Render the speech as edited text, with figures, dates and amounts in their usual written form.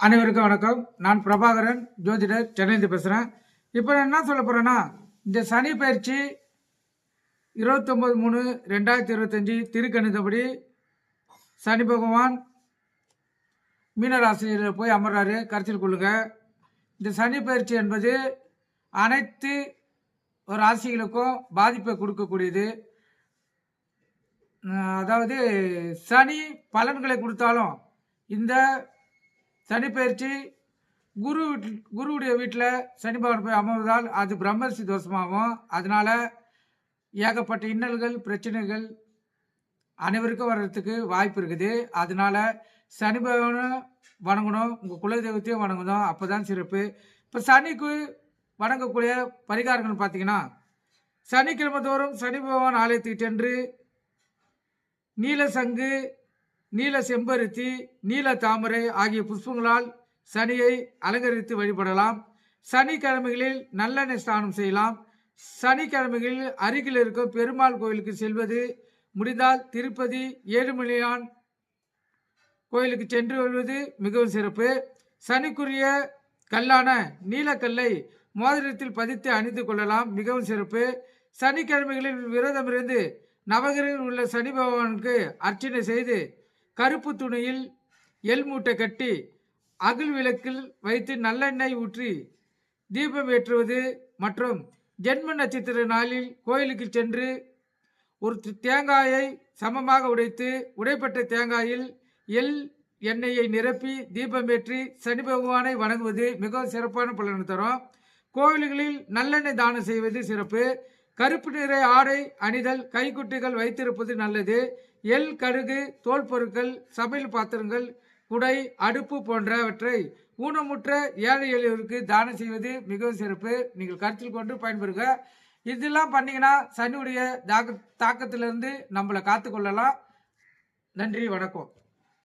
அனைவருக்கும் வணக்கம். நான் பிரபாகரன், ஜோதிடர், சென்னையிலிருந்து பேசுகிறேன். இப்போ நான் என்ன சொல்ல போகிறேன்னா, இந்த சனி பயிற்சி 29/3/2025 திருக்கணிதப்படி சனி பகவான் மீனராசியில் போய் அமர்றாரு. கருத்தில் கொள்ளுங்க. இந்த சனி பயிற்சி என்பது அனைத்து ராசிகளுக்கும் பாதிப்பை கொடுக்கக்கூடியது. அதாவது சனி பலன்களை கொடுத்தாலும் இந்த சனி பயிற்சி குருவுடைய வீட்டில் சனி பகவான் போய் அமர்வதால் அது பிரம்மரிசி தோஷமாகும். அதனால ஏகப்பட்ட இன்னல்கள் பிரச்சனைகள் அனைவருக்கும் வர்றதுக்கு வாய்ப்பு இருக்குது. அதனால சனி பகவானை வணங்கணும், உங்கள் குலதெய்வத்தையும் வணங்கணும், அப்போ தான் சிறப்பு. இப்போ சனிக்கு வணங்கக்கூடிய பரிகாரங்கள் பார்த்தீங்கன்னா, சனிக்கிழமை தோறும் சனி பகவான் ஆலயத்துக்கு சென்று நீல சங்கு, நீல செம்பருத்தி, நீல தாமரை ஆகிய புஷ்பங்களால் சனியை அலங்கரித்து வழிபடலாம். சனிக்கிழமைகளில் நல்லெண்ணெய் ஸ்நானம் செய்யலாம். சனிக்கிழமைகளில் அருகில் இருக்கும் பெருமாள் கோயிலுக்கு செல்வது, முடிந்தால் திருப்பதி ஏழுமலையான் கோயிலுக்கு சென்று வருவது மிகவும் சிறப்பு. சனிக்குரிய கல்லான நீலக்கல்லை மோதிரத்தில் பதித்து அணிந்து கொள்ளலாம், மிகவும் சிறப்பு. சனிக்கிழமைகளில் விரதம் இருந்து நவகிரகில் உள்ள சனி பகவானுக்கு அர்ச்சனை செய்து கருப்பு துணியில் எள் மூட்டை கட்டி அகல் விளக்கில் வைத்து நல்லெண்ணெய் ஊற்றி தீபம் ஏற்றுவது மற்றும் ஜென்ம நட்சத்திர நாளில் கோயிலுக்கு சென்று ஒரு தேங்காயை சமமாக உடைத்து உடைப்பட்ட தேங்காயில் எள் எண்ணெயை நிரப்பி தீபம் ஏற்றி சனி பகவானை வணங்குவது மிகவும் சிறப்பான பலன் தரும். கோவில்களில் நல்லெண்ணெய் தானம் செய்வது சிறப்பு. கருப்பு நிற ஆடை அணிதல், கைக்குட்டிகள் வைத்திருப்பது நல்லது. எள், கடுகு, தோல் பொருட்கள், சமையல் பாத்திரங்கள், குடை, அடுப்பு போன்றவற்றை ஊனமுற்ற ஏழை எளியோருக்கு தானம் செய்வது மிகவும் சிறப்பு. நீங்கள் கருத்தில் கொண்டு பயன்பெறுக. இதெல்லாம் பண்ணீங்கன்னா சனியுடைய தாக்கத்திலிருந்து நம்மளை காத்துக்கொள்ளலாம். நன்றி, வணக்கம்.